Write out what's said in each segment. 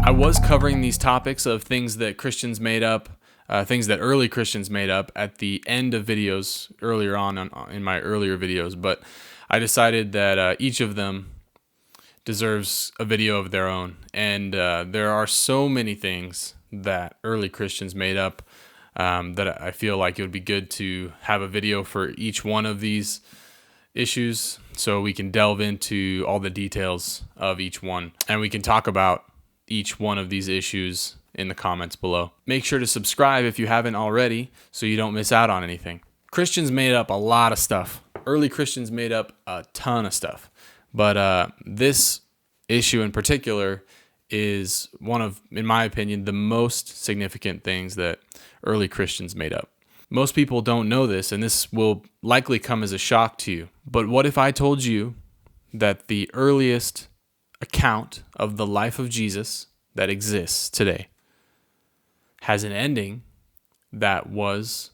I was covering these topics of things that Christians made up, things that early Christians made up at the end of videos earlier on in my earlier videos, but I decided that each of them deserves a video of their own. And there are so many things that early Christians made up that I feel like it would be good to have a video for each one of these issues so we can delve into all the details of each one, and we can talk about each one of these issues in the comments below. Make sure to subscribe if you haven't already so you don't miss out on anything. Christians made up a lot of stuff. Early Christians made up a ton of stuff. But this issue in particular is one of, in my opinion, the most significant things that early Christians made up. Most people don't know this, and this will likely come as a shock to you. But what if I told you that the earliest account of the life of Jesus that exists today has an ending that was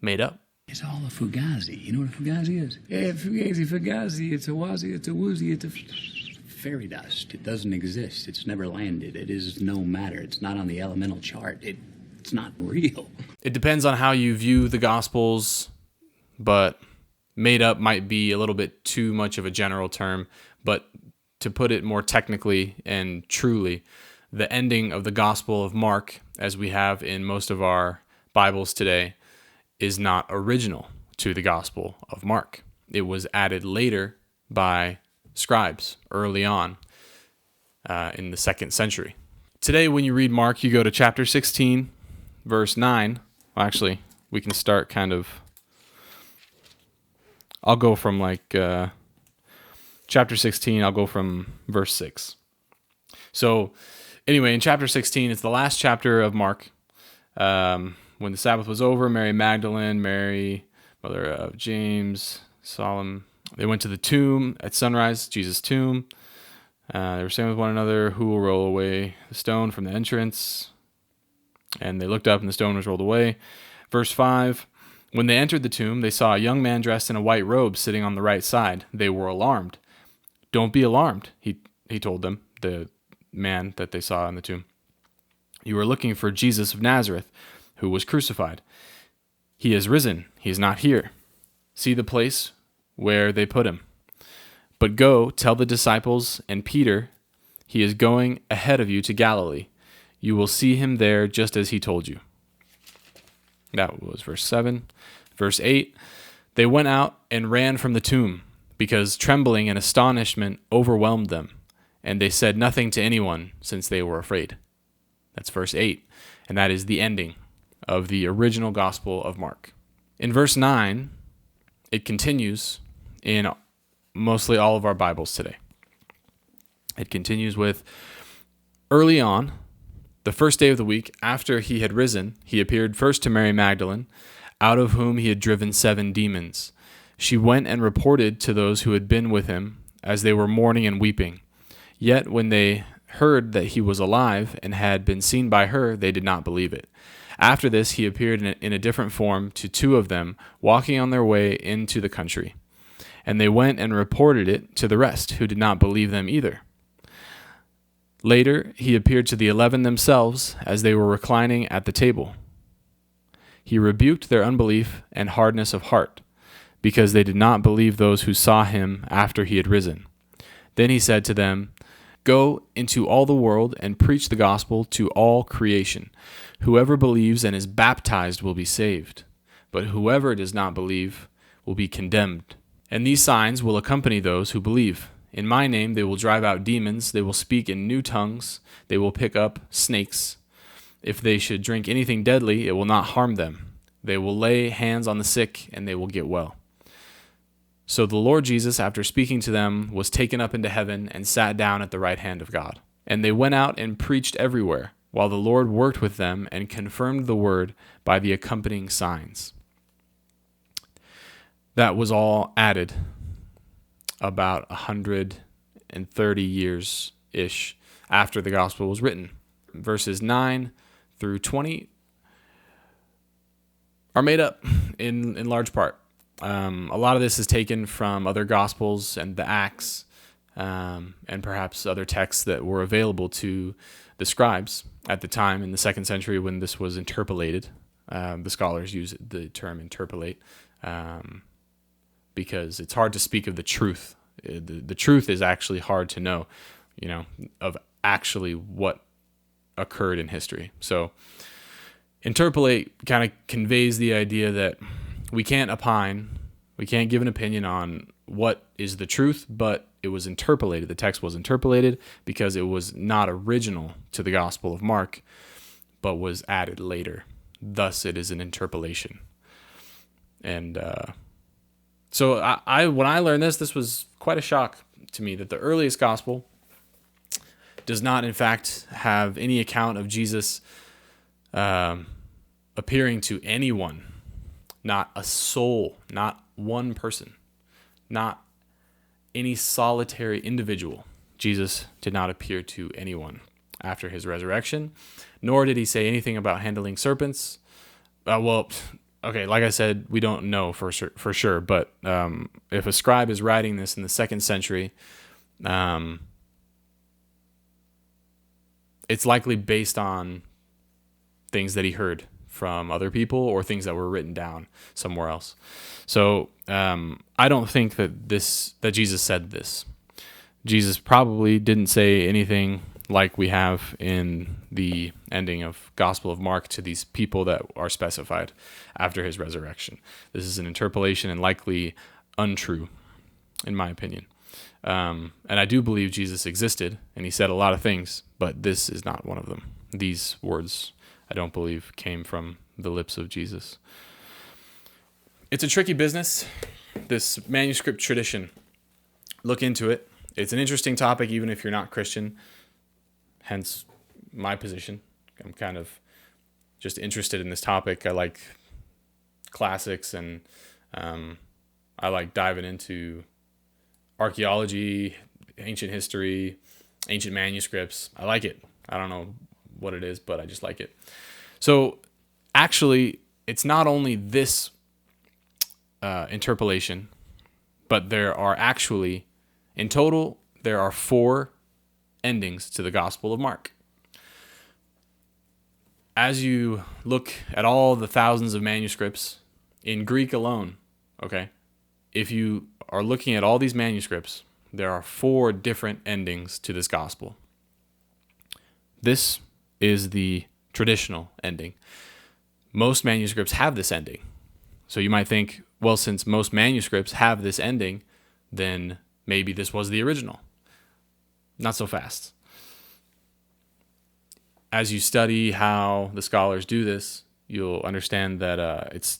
made up? It's all a fugazi. You know what a fugazi is? Yeah, fugazi. It's a wazi, it's a woozy, it's a fairy dust. It doesn't exist. It's never landed. It is no matter. It's not on the elemental chart. It's not real. It depends on how you view the Gospels, but made up might be a little bit too much of a general term. But to put it more technically and truly, the ending of the Gospel of Mark, as we have in most of our Bibles today, is not original to the Gospel of Mark. It was added later by scribes early on in the 2nd century. Today, when you read Mark, you go to chapter 16, verse 9. Well, actually, we can start kind of... I'll go from chapter 16, I'll go from verse 6. So, anyway, in chapter 16, it's the last chapter of Mark. When the Sabbath was over, Mary Magdalene, Mary, mother of James, Solomon, they went to the tomb at sunrise, Jesus' tomb. They were saying with one another, who will roll away the stone from the entrance? And they looked up, and the stone was rolled away. Verse 5, when they entered the tomb, they saw a young man dressed in a white robe sitting on the right side. They were alarmed. Don't be alarmed, he told them, the man that they saw in the tomb. You are looking for Jesus of Nazareth, who was crucified. He is risen. He is not here. See the place where they put him. But go, tell the disciples and Peter, he is going ahead of you to Galilee. You will see him there just as he told you. That was verse 7. Verse 8, they went out and ran from the tomb, because trembling and astonishment overwhelmed them, and they said nothing to anyone, since they were afraid. That's verse 8, and that is the ending of the original Gospel of Mark. In verse 9, it continues in mostly all of our Bibles today. It continues with, early on, the first day of the week, after he had risen, he appeared first to Mary Magdalene, out of whom he had driven 7 demons. She went and reported to those who had been with him, as they were mourning and weeping. Yet when they heard that he was alive and had been seen by her, they did not believe it. After this, he appeared in a different form to 2 of them, walking on their way into the country. And they went and reported it to the rest, who did not believe them either. Later, he appeared to the 11 themselves as they were reclining at the table. He rebuked their unbelief and hardness of heart, because they did not believe those who saw him after he had risen. Then he said to them, go into all the world and preach the gospel to all creation. Whoever believes and is baptized will be saved, but whoever does not believe will be condemned. And these signs will accompany those who believe. In my name they will drive out demons, they will speak in new tongues, they will pick up snakes. If they should drink anything deadly, it will not harm them. They will lay hands on the sick, and they will get well. So the Lord Jesus, after speaking to them, was taken up into heaven and sat down at the right hand of God. And they went out and preached everywhere, while the Lord worked with them and confirmed the word by the accompanying signs. That was all added about 130 years-ish after the gospel was written. Verses 9 through 20 are made up in large part. A lot of this is taken from other Gospels and the Acts, and perhaps other texts that were available to the scribes at the time in the 2nd century when this was interpolated. The scholars use the term interpolate because it's hard to speak of the truth. The truth is actually hard to know, of actually what occurred in history. So interpolate kind of conveys the idea that we can't opine, we can't give an opinion on what is the truth, but it was interpolated. The text was interpolated because it was not original to the Gospel of Mark, but was added later. Thus, it is an interpolation. And so I when I learned this was quite a shock to me that the earliest Gospel does not, in fact, have any account of Jesus appearing to anyone, not a soul, not one person, not any solitary individual. Jesus did not appear to anyone after his resurrection, nor did he say anything about handling serpents. Okay, like I said, we don't know for sure, but if a scribe is writing this in the 2nd century, it's likely based on things that he heard from other people or things that were written down somewhere else. So I don't think that Jesus said this. Jesus probably didn't say anything like we have in the ending of Gospel of Mark to these people that are specified after his resurrection. This is an interpolation and likely untrue, in my opinion. And I do believe Jesus existed, and he said a lot of things, but this is not one of them. These words, I don't believe, came from the lips of Jesus. It's a tricky business, this manuscript tradition. Look into it. It's an interesting topic, even if you're not Christian, hence my position. I'm kind of just interested in this topic. I like classics, and I like diving into archaeology, ancient history, ancient manuscripts. I like it. I don't know what it is, but I just like it. So actually, it's not only this interpolation, but there are actually, in total, there are 4 endings to the Gospel of Mark. As you look at all the thousands of manuscripts in Greek alone, okay, if you are looking at all these manuscripts, there are 4 different endings to this gospel. This is the traditional ending. Most manuscripts have this ending. So you might think, well, since most manuscripts have this ending, then maybe this was the original. Not so fast. As you study how the scholars do this, you'll understand that it's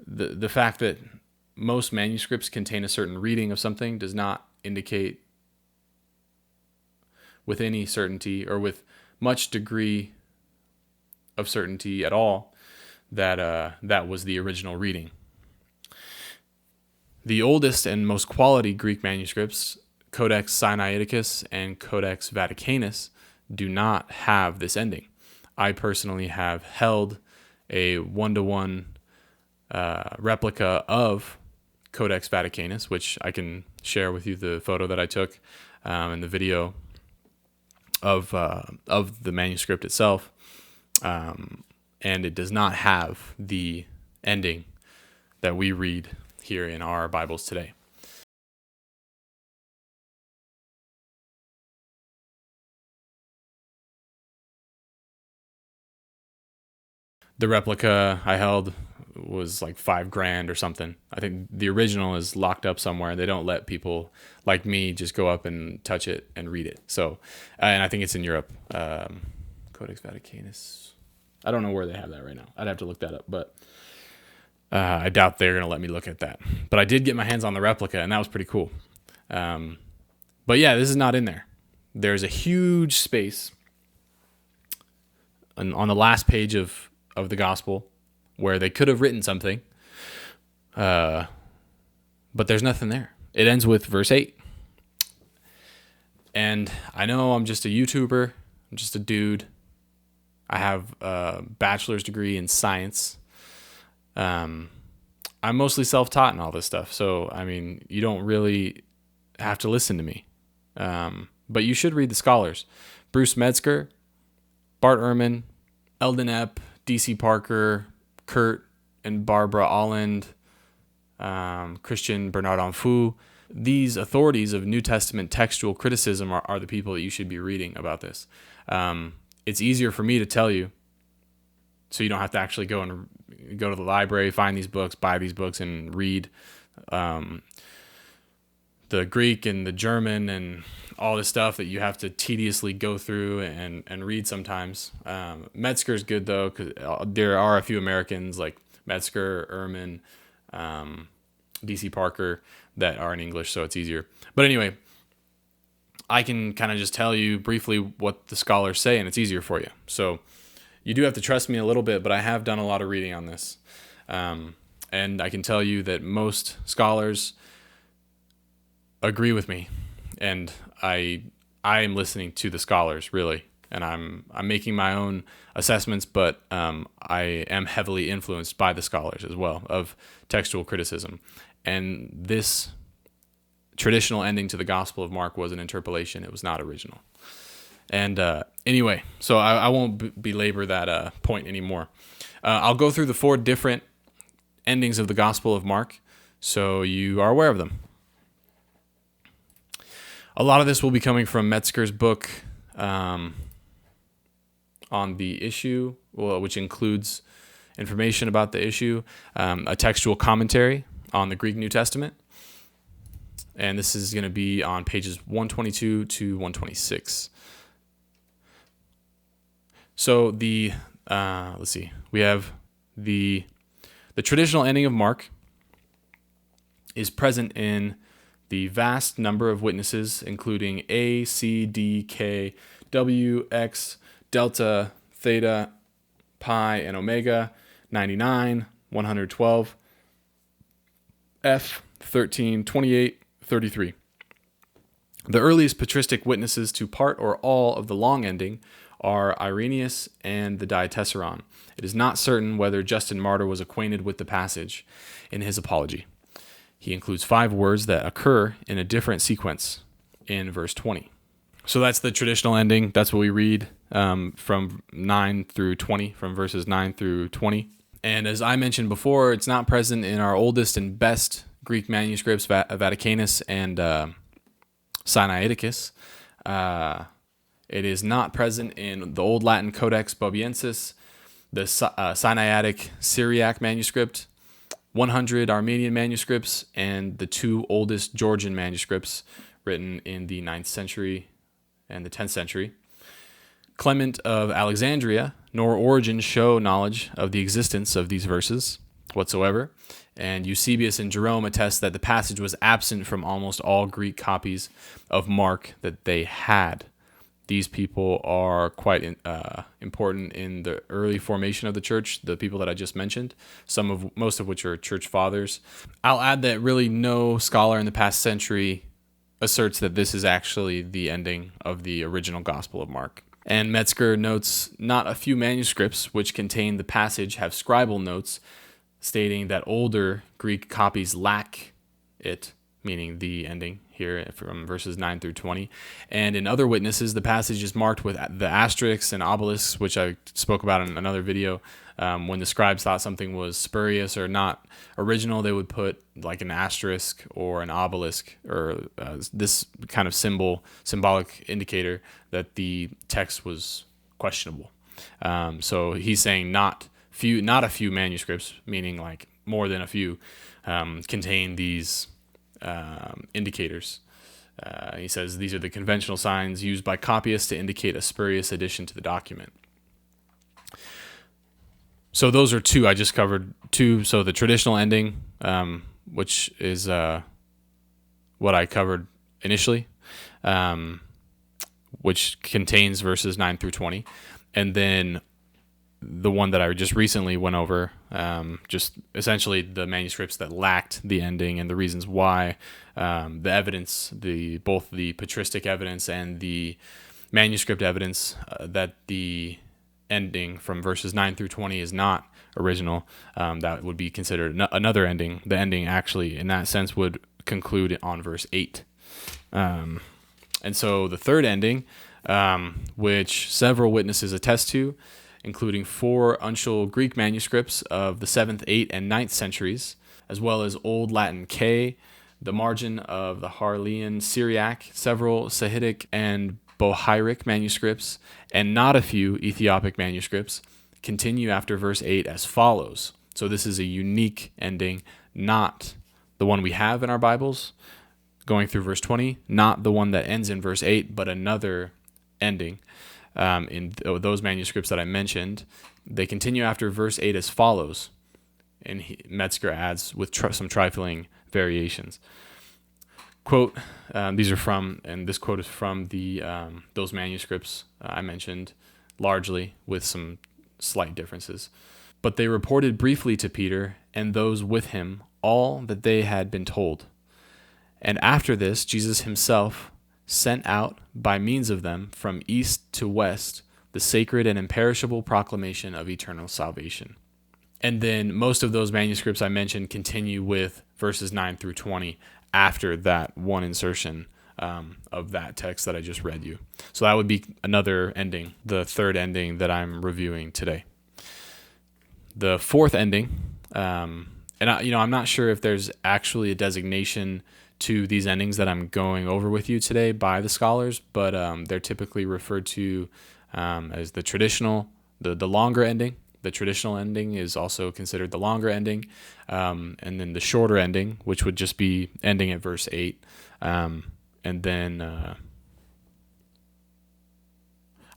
the fact that most manuscripts contain a certain reading of something does not indicate with any certainty or with much degree of certainty at all that that was the original reading. The oldest and most quality Greek manuscripts, Codex Sinaiticus and Codex Vaticanus, do not have this ending. I personally have held a 1-to-1 replica of Codex Vaticanus, which I can share with you the photo that I took and the video of the manuscript itself, and it does not have the ending that we read here in our Bibles today. The replica I held was like $5,000 or something. I think the original is locked up somewhere. They don't let people like me just go up and touch it and read it. So, and I think it's in Europe. Codex Vaticanus. I don't know where they have that right now. I'd have to look that up, but I doubt they're going to let me look at that. But I did get my hands on the replica, and that was pretty cool. But yeah, this is not in there. There's a huge space on the last page of the gospel where they could have written something, but there's nothing there. It ends with verse 8. And I know I'm just a YouTuber. I'm just a dude. I have a bachelor's degree in science. I'm mostly self-taught in all this stuff. So, I mean, you don't really have to listen to me. But you should read the scholars. Bruce Metzger, Bart Ehrman, Eldon Epp, D.C. Parker, Kurt and Barbara Alland, Christian Bernard-Anfou. These authorities of New Testament textual criticism are the people that you should be reading about this. It's easier for me to tell you, so you don't have to actually go to the library, find these books, buy these books, and read the Greek and the German and all this stuff that you have to tediously go through and read sometimes. Metzger's good, though, because there are a few Americans like Metzger, Ehrman, D.C. Parker that are in English, so it's easier. But anyway, I can kind of just tell you briefly what the scholars say, and it's easier for you. So you do have to trust me a little bit, but I have done a lot of reading on this. And I can tell you that most scholars agree with me, and I am listening to the scholars, really, and I'm making my own assessments, but I am heavily influenced by the scholars as well of textual criticism. And this traditional ending to the Gospel of Mark was an interpolation. It was not original. And anyway, so I won't belabor that point anymore. I'll go through the 4 different endings of the Gospel of Mark so you are aware of them. A lot of this will be coming from Metzger's book on the issue, which includes information about the issue, a textual commentary on the Greek New Testament, and this is going to be on pages 122 to 126. So let's see, we have the traditional ending of Mark is present in the vast number of witnesses, including A, C, D, K, W, X, Delta, Theta, Pi, and Omega, 99, 112, F, 13, 28, 33. The earliest patristic witnesses to part or all of the long ending are Irenaeus and the Diatessaron. It is not certain whether Justin Martyr was acquainted with the passage in his apology. He includes 5 words that occur in a different sequence in verse 20. So that's the traditional ending. That's what we read from 9 through 20, from verses 9 through 20. And as I mentioned before, it's not present in our oldest and best Greek manuscripts, Vaticanus and Sinaiticus. It is not present in the Old Latin Codex Bobiensis, the Sinaitic Syriac manuscript, 100 Armenian manuscripts, and the 2 oldest Georgian manuscripts written in the 9th century and the 10th century. Clement of Alexandria nor Origen show knowledge of the existence of these verses whatsoever, and Eusebius and Jerome attest that the passage was absent from almost all Greek copies of Mark that they had. These people are quite important in the early formation of the church, the people that I just mentioned, most of which are church fathers. I'll add that really no scholar in the past century asserts that this is actually the ending of the original Gospel of Mark. And Metzger notes not a few manuscripts which contain the passage have scribal notes stating that older Greek copies lack it, meaning the ending here from verses 9 through 20. And in other witnesses, the passage is marked with the asterisks and obelisks, which I spoke about in another video. When the scribes thought something was spurious or not original, they would put like an asterisk or an obelisk or this kind of symbolic indicator that the text was questionable. So he's saying not a few manuscripts, meaning like more than a few, contain these indicators. He says these are the conventional signs used by copyists to indicate a spurious addition to the document. So those are 2. I just covered 2. So the traditional ending, which is what I covered initially, which contains verses 9 through 20. And then the one that I just recently went over, just essentially the manuscripts that lacked the ending and the reasons why, the evidence, both the patristic evidence and the manuscript evidence that the ending from verses 9 through 20 is not original. That would be considered another ending. The ending actually, in that sense, would conclude on verse 8. And so the third ending, which several witnesses attest to, including 4 uncial Greek manuscripts of the 7th, 8th, and 9th centuries, as well as Old Latin K, the margin of the Harleian Syriac, several Sahidic and Bohairic manuscripts, and not a few Ethiopic manuscripts, continue after verse 8 as follows. So this is a unique ending, not the one we have in our Bibles, going through verse 20, not the one that ends in verse 8, but another ending. In those manuscripts that I mentioned, they continue after verse 8 as follows. And Metzger adds with some trifling variations. Quote, these are from, and this quote is from the those manuscripts I mentioned, largely with some slight differences. But they reported briefly to Peter and those with him all that they had been told. And after this, Jesus himself sent out by means of them from east to west the sacred and imperishable proclamation of eternal salvation. And then most of those manuscripts I mentioned continue with verses 9 through 20 after that one insertion of that text that I just read you. So that would be another ending, the third ending that I'm reviewing today. The fourth ending, and I'm not sure if there's actually a designation to these endings that I'm going over with you today by the scholars, but they're typically referred to as the traditional, the longer ending. The traditional ending is also considered the longer ending, and then the shorter ending, which would just be ending at verse 8. And then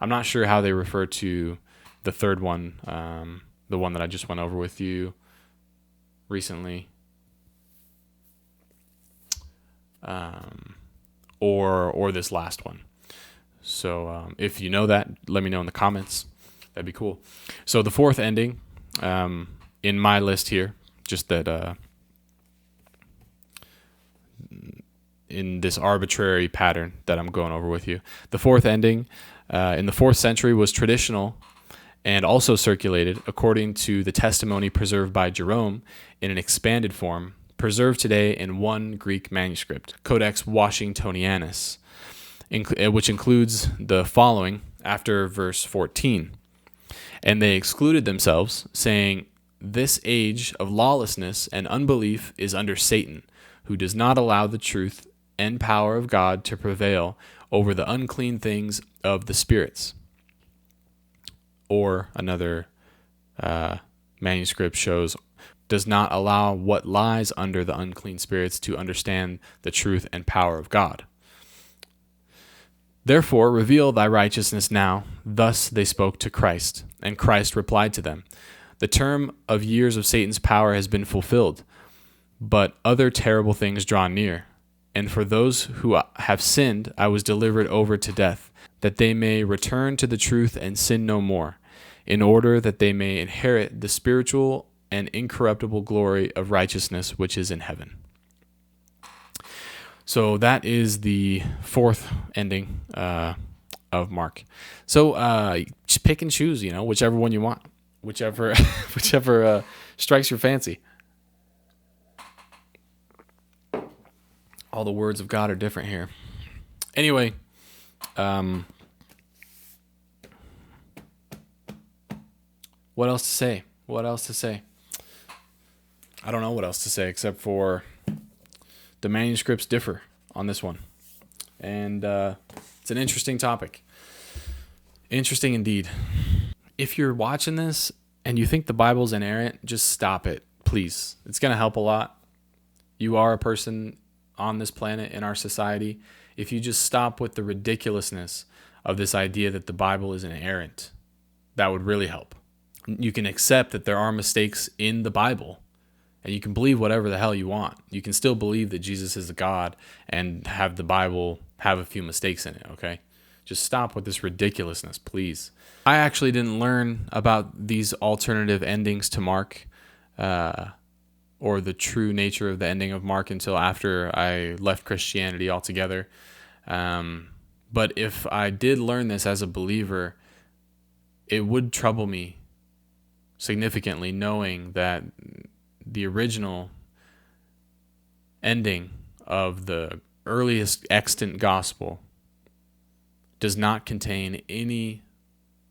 I'm not sure how they refer to the third one, the one that I just went over with you recently. Or this last one. So if you know that, let me know in the comments. That'd be cool. So the fourth ending in my list here, just that in this arbitrary pattern that I'm going over with you, the fourth ending in the 4th century was traditional and also circulated according to the testimony preserved by Jerome in an expanded form, preserved today in one Greek manuscript, Codex Washingtonianus, which includes the following after verse 14. And they excluded themselves, saying, "This age of lawlessness and unbelief is under Satan, who does not allow the truth and power of God to prevail over the unclean things of the spirits." Or another manuscript shows, "does not allow what lies under the unclean spirits to understand the truth and power of God. Therefore, reveal thy righteousness now." Thus they spoke to Christ, and Christ replied to them, "The term of years of Satan's power has been fulfilled, but other terrible things draw near. And for those who have sinned, I was delivered over to death, that they may return to the truth and sin no more, in order that they may inherit the spiritual and incorruptible glory of righteousness which is in heaven." So that is the fourth ending of Mark. So just pick and choose, whichever one you want, whichever strikes your fancy. All the words of God are different here. Anyway, what else to say? I don't know what else to say except for the manuscripts differ on this one. And it's an interesting topic. Interesting indeed. If you're watching this and you think the Bible's inerrant, just stop it, please. It's going to help a lot. You are a person on this planet in our society. If you just stop with the ridiculousness of this idea that the Bible is inerrant, that would really help. You can accept that there are mistakes in the Bible, and you can believe whatever the hell you want. You can still believe that Jesus is a God and have the Bible have a few mistakes in it, okay? Just stop with this ridiculousness, please. I actually didn't learn about these alternative endings to Mark, or the true nature of the ending of Mark until after I left Christianity altogether. But if I did learn this as a believer, it would trouble me significantly knowing that the original ending of the earliest extant gospel does not contain any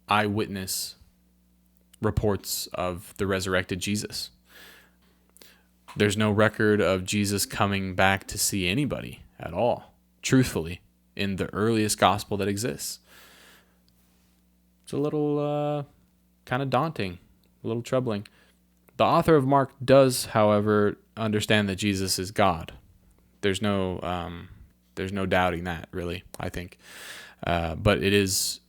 eyewitness reports of the resurrected Jesus. There's no record of Jesus coming back to see anybody at all, truthfully, in the earliest gospel that exists. It's a little kind of daunting, a little troubling. The author of Mark does, however, understand that Jesus is God. There's no doubting that, really, I think. But it is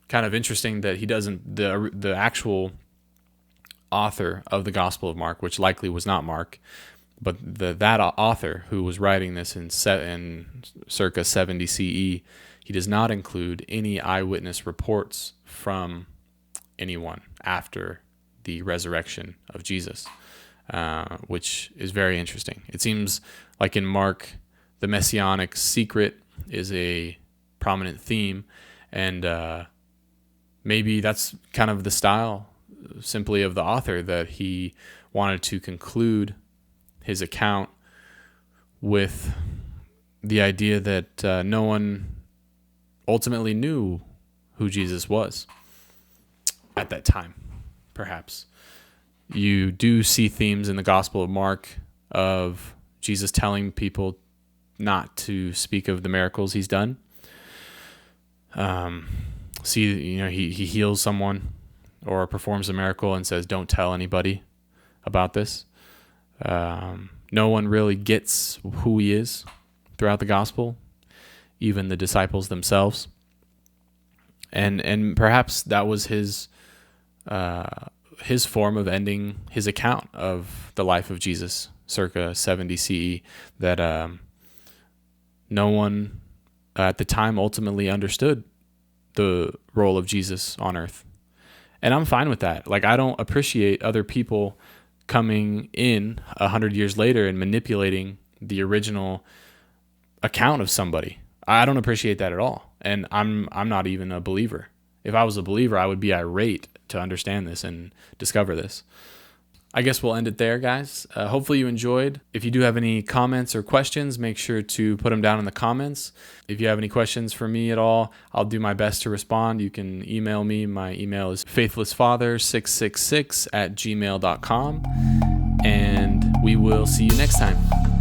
kind of interesting that he doesn't, the actual author of the Gospel of Mark, which likely was not Mark, but that author who was writing this in circa 70 CE, he does not include any eyewitness reports from anyone after the resurrection of Jesus, which is very interesting. It seems like in Mark, the messianic secret is a prominent theme, and maybe that's kind of the style simply of the author, that he wanted to conclude his account with the idea that no one ultimately knew who Jesus was at that time, perhaps. You do see themes in the Gospel of Mark of Jesus telling people not to speak of the miracles he's done. He heals someone or performs a miracle and says, don't tell anybody about this. No one really gets who he is throughout the gospel, even the disciples themselves. And perhaps that was his form of ending his account of the life of Jesus, circa 70 CE, that no one at the time ultimately understood the role of Jesus on earth. And I'm fine with that. Like, I don't appreciate other people coming in 100 years later and manipulating the original account of somebody. I don't appreciate that at all. And I'm not even a believer. If I was a believer, I would be irate to understand this and discover this. I guess we'll end it there, guys. Hopefully you enjoyed. If you do have any comments or questions, make sure to put them down in the comments. If you have any questions for me at all, I'll do my best to respond. You can email me. My email is faithlessfather666@gmail.com. And we will see you next time.